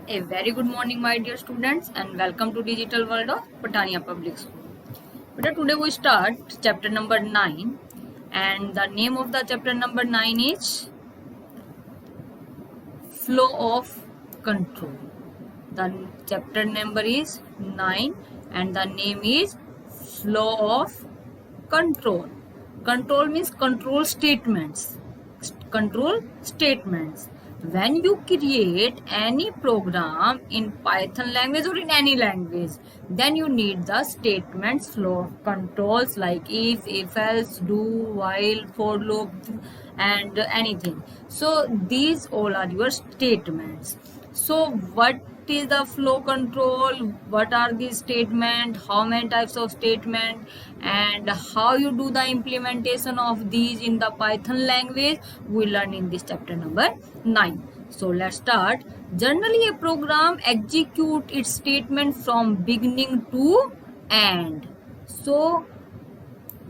A very good morning, my dear students, and welcome to Digital World of Patania Public School. But today we start chapter number 9, and the name of the chapter number 9 is Flow of Control. The chapter number is 9, and the name is Flow of Control. Control means control statements. Control statements. When you create any program in Python language or in any language, then you need the statements flow of controls like if else, do, while, for loop, and anything. So these all are your statements. So what is the flow control, what are these statements, how many types of statement, and how you do the implementation of these in the Python language, we learn in this chapter number 9. So let's start. Generally a program execute its statement from beginning to end. So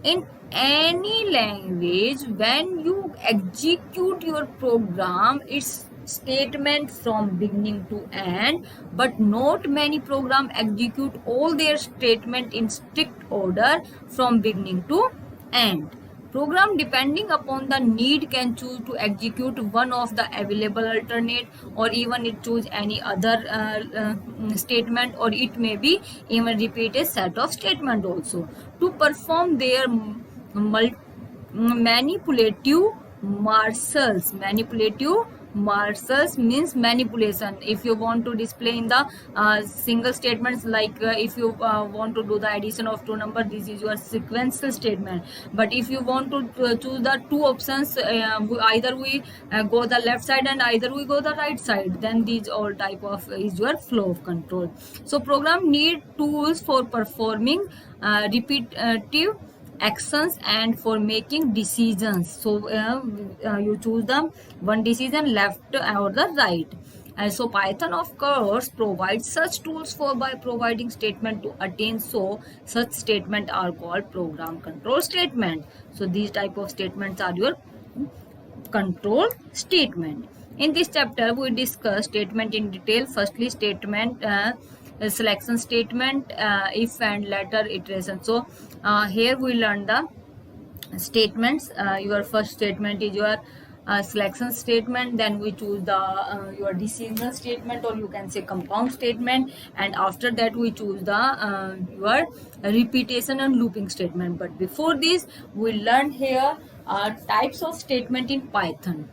in any language, when you execute your program, it's statement from beginning to end, but not many program execute all their statement in strict order from beginning to end. Program depending upon the need can choose to execute one of the available alternate, or even it choose any other statement, or it may be even repeat a set of statement also to perform their manipulative marshals means manipulation. If you want to display in the single statements, like if you want to do the addition of two numbers, this is your sequential statement. But if you want to choose the two options, either we go the left side and either we go the right side, then these all type of is your flow of control. So program need tools for performing repetitive actions and for making decisions. So you choose the one decision, left or the right. And so Python of course provides such tools for by providing statement to attain. So such statement are called program control statement. So these type of statements are your control statement. In this chapter we discuss statement in detail. Firstly, statement selection statement, if and later iteration. So here we learn the statements. Your first statement is your selection statement, then we choose the your decision statement, or you can say compound statement, and after that we choose the your repetition and looping statement. But before this we learn here types of statement in Python.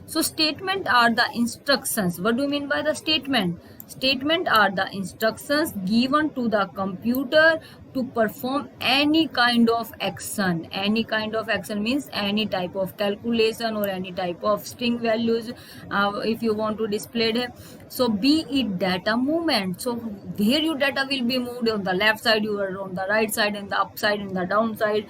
So statement are the instructions. What do you mean by the statement? Statement are the instructions given to the computer to perform any kind of action. Any kind of action means any type of calculation or any type of string values if you want to display it. So be it data movement. So where your data will be moved, on the left side, you are on the right side, and the upside and the downside,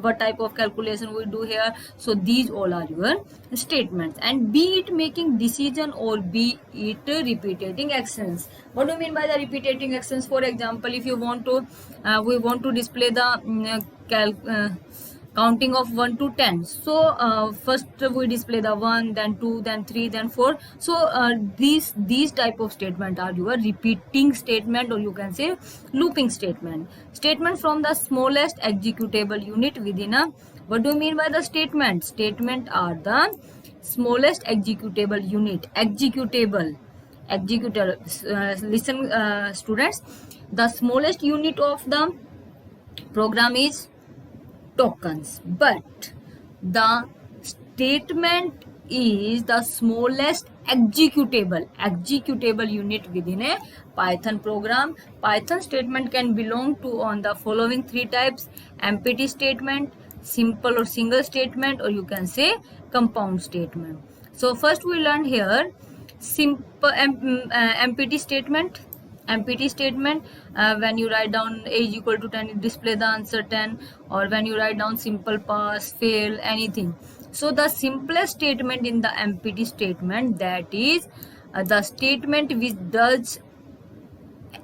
what type of calculation we do here. So these all are your statements. And be it making decision or be it repeating actions. What do you mean by the repeating actions? For example, if you want to we want to display the counting of 1 to 10. So first we display the 1, then 2, then 3, then 4. So these type of statement are your repeating statement, or you can say looping statement. Statement from the smallest executable unit within a. What do you mean by the statement? Statement are the smallest executable unit. Executable. Listen students, the smallest unit of the program is tokens, but the statement is the smallest executable unit within a Python program. Python statement can belong to on the following three types: empty statement, simple or single statement, or you can say compound statement. So first we learn here simple empty statement. When you write down age equal to 10, it display the answer 10, or when you write down simple, pass, fail, anything. So the simplest statement in the empty statement, that is the statement which does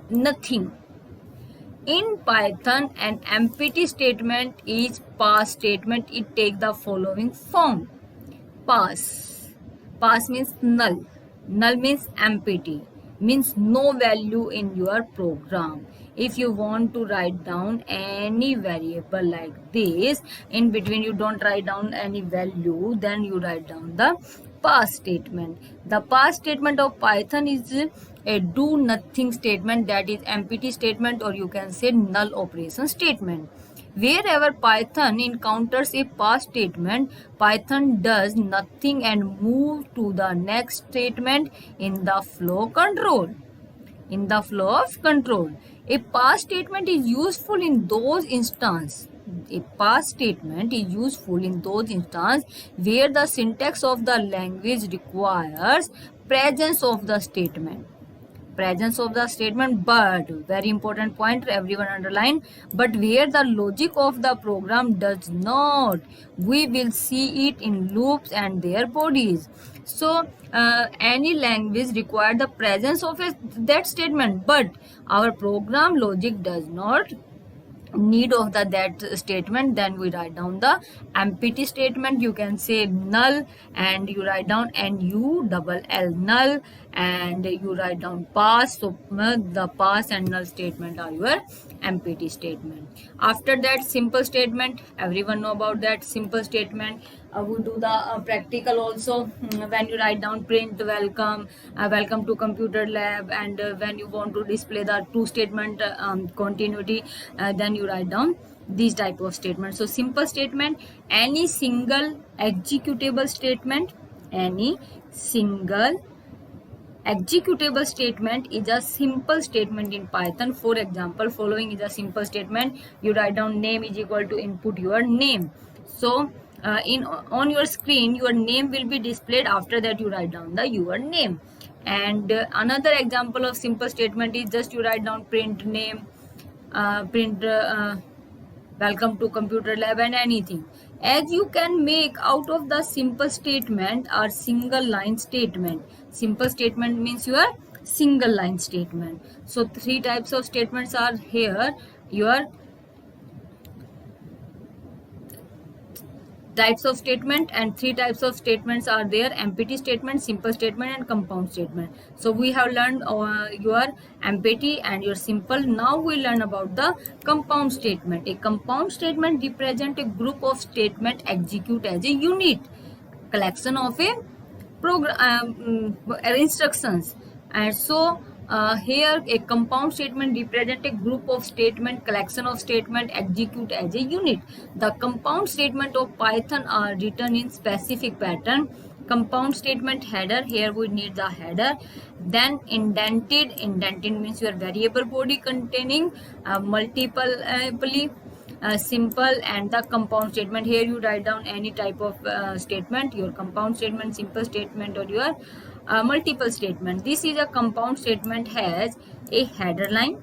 nothing. In Python, an empty statement is pass statement. It takes the following form: pass, Pass means null. Null means empty, means no value in your program. If you want to write down any variable like this, in between you don't write down any value, then you write down the pass statement. The pass statement of Python is a do nothing statement, that is empty statement, or you can say null operation statement. Wherever Python encounters a pass statement, Python does nothing and move to the next statement in the flow control. In the flow of control, a pass statement is useful in those instances. A pass statement is useful in those instances where the syntax of the language requires presence of the statement. Presence of the statement, but very important point, everyone underline, but where the logic of the program does not. We will see it in loops and their bodies. So any language require the presence of that statement, but our program logic does not need of that statement. Then we write down the empty statement. You can say null, and you write down null, null, and you write down pass. So the pass and null statement are your empty statement. After that, simple statement, everyone know about that simple statement. We do the practical also. When you write down print welcome, welcome to computer lab, and when you want to display the two statement continuity, then you write down these type of statements. So simple statement, any single executable statement, any single executable statement is a simple statement in Python. For example, following is a simple statement. You write down name is equal to input your name. So on your screen your name will be displayed. After that you write down the your name. And another example of simple statement is just you write down print name, print welcome to computer lab, and anything. As you can make out of the simple statement or single line statement. Simple statement means your single line statement. So three types of statements are here. Your types of statement, and three types of statements are there: empty statement, simple statement, and compound statement. So we have learned your empty and your simple. Now we learn about the compound statement. A compound statement represents a group of statement execute as a unit, collection of a program instructions. And so here a compound statement represents a group of statement, collection of statement execute as a unit. The compound statement of Python are written in specific pattern. Compound statement header, here we need the header. Then indented, indented means your variable body containing multiple simple, and the compound statement, here you write down any type of statement, your compound statement, simple statement, or your multiple statement. This is a compound statement, has a header line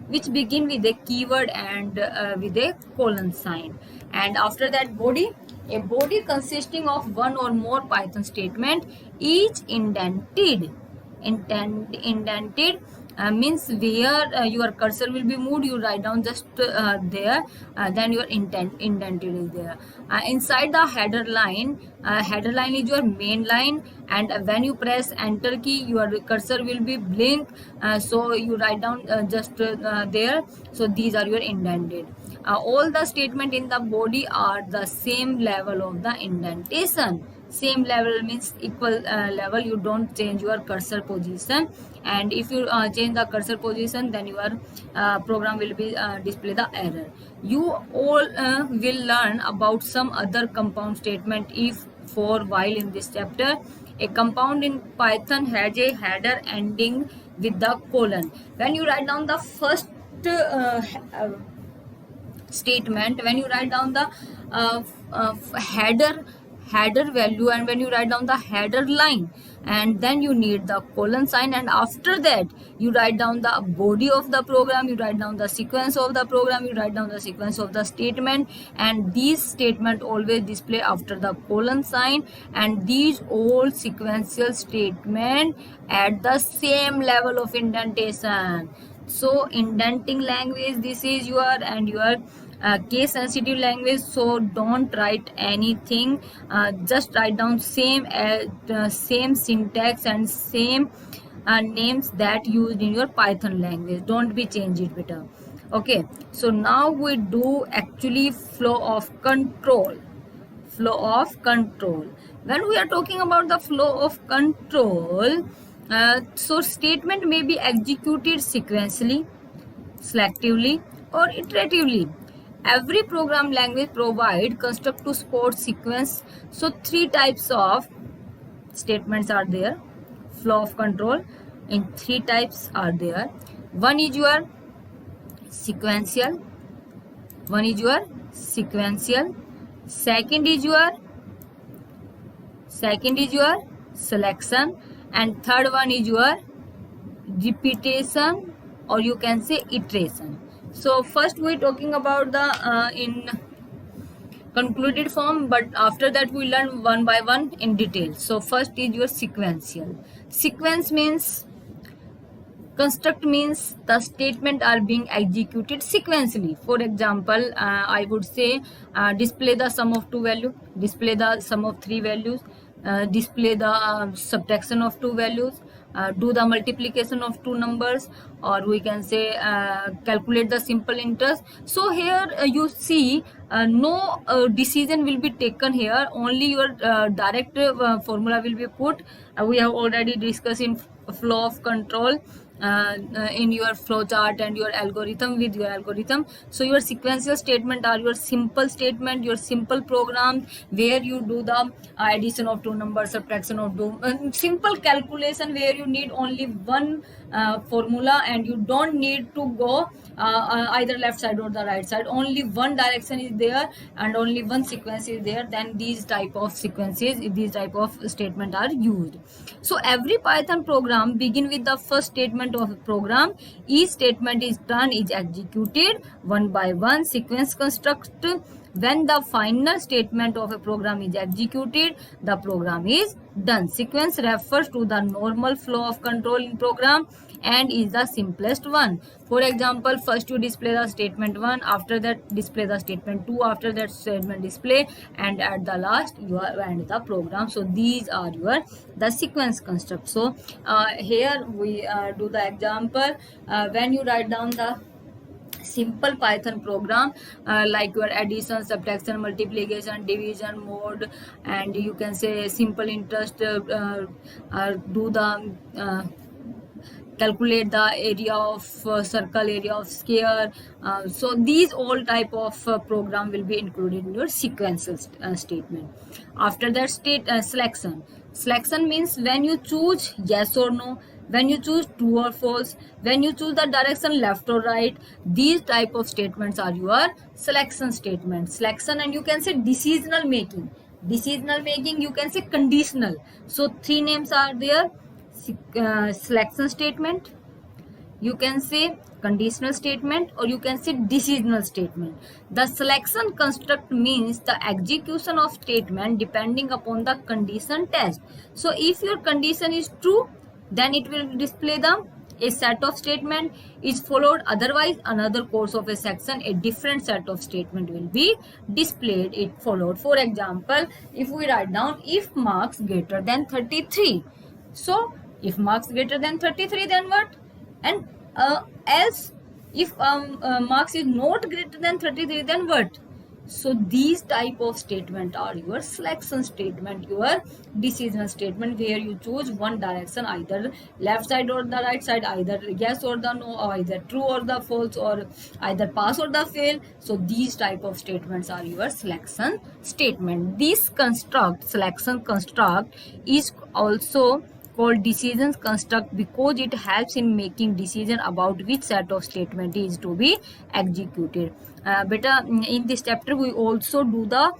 which begin with a keyword and with a colon sign, and after that body, a body consisting of one or more Python statement, each indented. Indented means where your cursor will be moved, you write down just there, then your indented is there. Inside the header line is your main line, and when you press enter key, your cursor will be blink, so you write down just there. So these are your indented. All the statement in the body are the same level of the indentation. Same level means equal level, you don't change your cursor position, and if you change the cursor position, then your program will be display the error. You all will learn about some other compound statement if for while in this chapter. A compound in Python has a header ending with the colon. When you write down the first statement, when you write down the header value, and when you write down the header line, and then you need the colon sign, and after that you write down the body of the program, you write down the sequence of the program, you write down the sequence of the statement, and these statement always display after the colon sign, and these all sequential statement at the same level of indentation. So indenting language, this is your, and your case sensitive language, so don't write anything, just write down same syntax and same names that used in your Python language. Don't be change it better. Okay, so now we do actually flow of control. Flow of control. When we are talking about the flow of control, so statement may be executed sequentially, selectively, or iteratively. Every program language provide construct to support sequence. So three types of statements are there. Flow of control in three types are there. One is your sequential. One is your sequential. Second is your selection, and third one is your repetition, or you can say iteration. So first we're talking about the in concluded form, but after that we learn one by one in detail. So first is your sequential. Sequence means, construct means the statement are being executed sequentially. For example, I would say display the sum of two values, display the sum of three values, display the subtraction of two values, do the multiplication of two numbers, or we can say calculate the simple interest. So here you see no decision will be taken here, only your direct formula will be put. We have already discussed in flow of control in your flow chart and your algorithm with your algorithm. So your sequential statement are your simple statement, your simple program where you do the addition of two numbers, subtraction of two, simple calculation where you need only one formula and you don't need to go either left side or the right side. Only one direction is there and only one sequence is there. Then these type of sequences, these type of statement are used. So every Python program begin with the first statement of a program. Each statement is executed one by one. Sequence construct. When the final statement of a program is executed, the program is done. Sequence refers to the normal flow of control in program and is the simplest one. For example, first you display the statement 1, after that display the statement 2, after that statement display, and at the last you end the program. So these are your the sequence construct. So here we do the example. When you write down the simple Python program like your addition, subtraction, multiplication, division, mode, and you can say simple interest, do the calculate the area of circle, area of sphere. So these all type of program will be included in your sequential statement. After that, selection. Selection means when you choose yes or no, when you choose true or false, when you choose the direction left or right. These type of statements are your selection statement. Selection, and you can say decisional making. Decisional making, you can say conditional. So three names are there. Selection statement, you can say conditional statement, or you can say decisional statement. The selection construct means the execution of statement depending upon the condition test. So if your condition is true, then it will display a set of statement is followed, otherwise another course of a section, a different set of statement will be displayed, it followed. For example, if we write down if marks greater than 33, so if marks greater than 33, then what? And else if marks is not greater than 33, then what? So these type of statement are your selection statement, your decision statement, where you choose one direction, either left side or the right side, either yes or the no, or either true or the false, or either pass or the fail. So these type of statements are your selection statement. This construct, selection construct, is also called decision construct because it helps in making decision about which set of statement is to be executed. Beta, in this chapter we also do the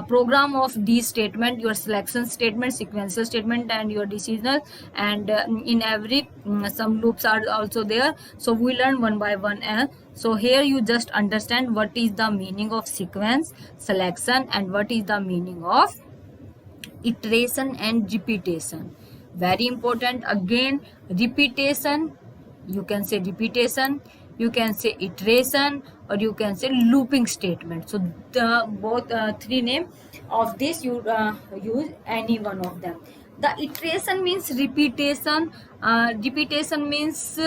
program of these statement, your selection statement, sequential statement, and your decisional, and in every some loops are also there. So we learn one by one. So here you just understand what is the meaning of sequence, selection, and what is the meaning of iteration and repetition. Very important. Again, repetition, you can say repetition you can say iteration, or you can say looping statement. So the both three name of this, you use any one of them. The iteration means repetition. Repetition means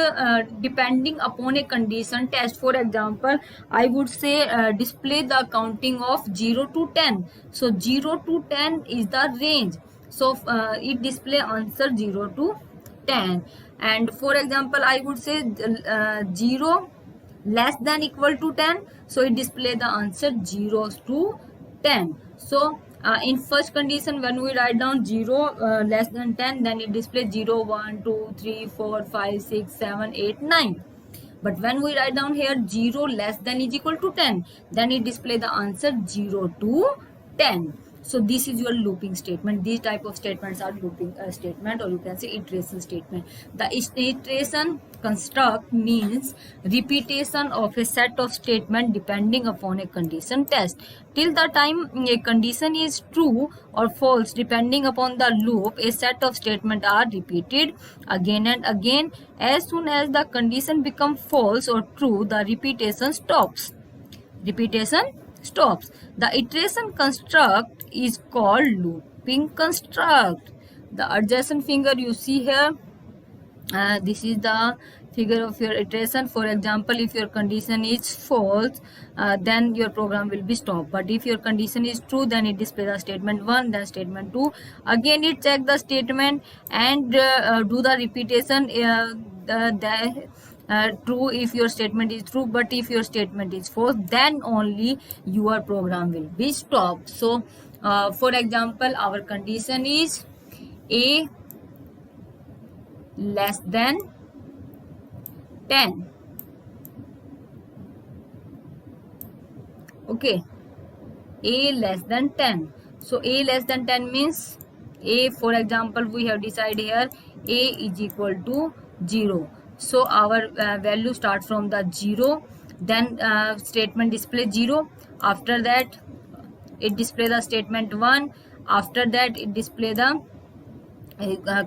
depending upon a condition test. For example, I would say display the counting of 0 to 10. So 0 to 10 is the range. So it display answer 0 to 10. And for example, I would say 0 less than equal to 10. So it display the answer 0 to 10. So in first condition, when we write down 0 less than 10, then it displays 0, 1, 2, 3, 4, 5, 6, 7, 8, 9. But when we write down here 0 less than is equal to 10, then it display the answer 0 to 10. So this is your looping statement. These type of statements are looping statement, or you can say iteration statement. The iteration construct means repetition of a set of statement depending upon a condition test. Till the time a condition is true or false, depending upon the loop, a set of statements are repeated again and again. As soon as the condition becomes false or true, the repetition stops. Repetition stops. The iteration construct is called looping construct. The adjacent figure you see here, this is the figure of your iteration. For example, if your condition is false, then your program will be stopped. But if your condition is true, then it displays the statement 1, then statement 2. Again, it check the statement and do the repetition. True if your statement is true, but if your statement is false, then only your program will be stopped. So for example, our condition is a less than 10. Okay, a less than 10. So a less than 10 means a, for example, we have decided here a is equal to 0. So our value start from the 0, then statement display 0. After that it display the statement 1. After that it display the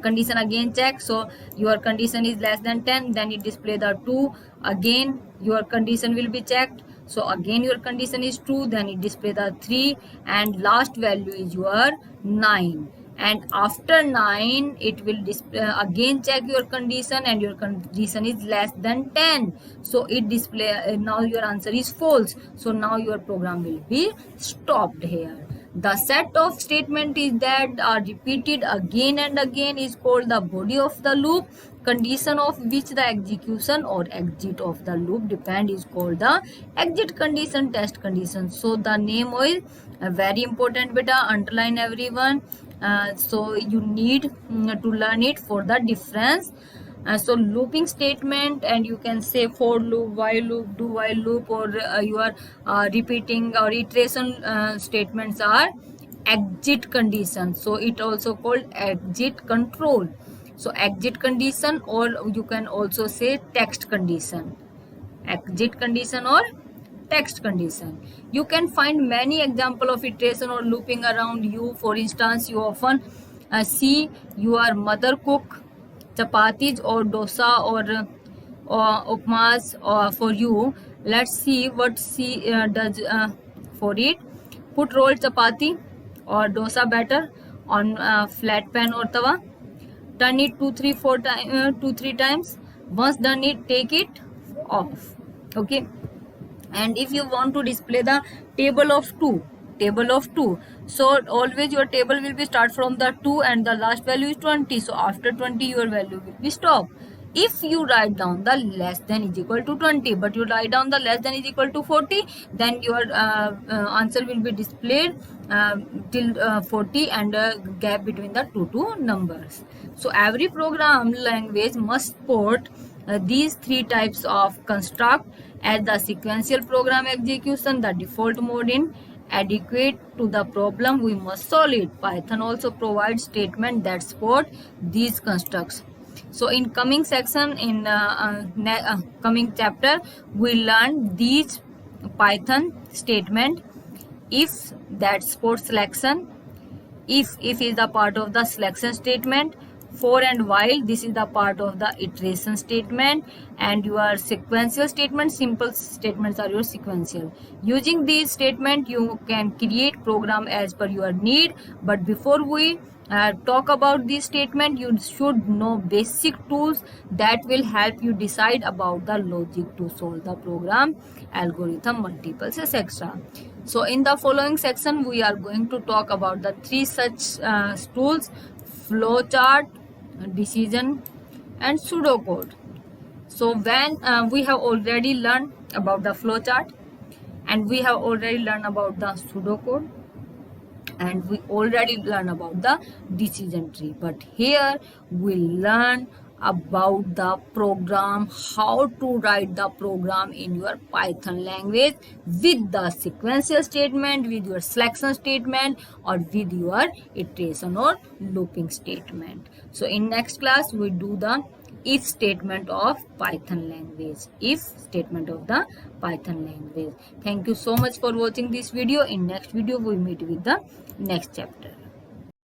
condition again check. So your condition is less than 10, then it display the 2. Again your condition will be checked. So again your condition is true, then it display the 3, and last value is your 9. And after 9 it will display again check your condition, and your condition is less than 10. So it display now your answer is false. So now your program will be stopped here. The set of statement is that are repeated again and again is called the body of the loop. Condition of which the execution or exit of the loop depend is called the exit condition, test condition. So the name is very important, beta, underline everyone. So you need to learn it for the difference. So looping statement, and you can say for loop, while loop, do while loop, or you are repeating or iteration statements are exit condition. So it also called exit control. So exit condition, or you can also say text condition. Exit condition or text condition. You can find many example of iteration or looping around you. For instance, you often see your mother cook chapatis or dosa or upmas for you. Let's see what she does for it. Put rolled chapati or dosa batter on flat pan or tawa. Turn it 2-3 times. Once done it, take it off. Okay. And if you want to display the table of 2, so always your table will be start from the 2 and the last value is 20. So after 20 your value will be stop. If you write down the less than is equal to 20, but you write down the less than is equal to 40, then your answer will be displayed till 40 and a gap between the two numbers. So every program language must support these three types of construct. As the sequential program execution, the default mode in adequate to the problem we must solve it. Python also provides statement that support these constructs. So in coming section, in coming chapter, we learn these Python statement. If that support selection, if is the part of the selection statement. for and while, this is the part of the iteration statement, and your sequential statement, simple statements are your sequential. Using these statement you can create program as per your need. But before we talk about this statement, you should know basic tools that will help you decide about the logic to solve the program, algorithm, multiples, etc. So in the following section we are going to talk about the three such tools: flowchart, decision, and pseudocode. So when we have already learned about the flowchart, and we have already learned about the pseudocode, and we already learn about the decision tree, but here we learn about the program, how to write the program in your Python language with the sequential statement, with your selection statement, or with your iteration or looping statement. So in next class we do the if statement of Python language, if statement of the Python language. Thank you so much for watching this video. In next video we meet with the next chapter.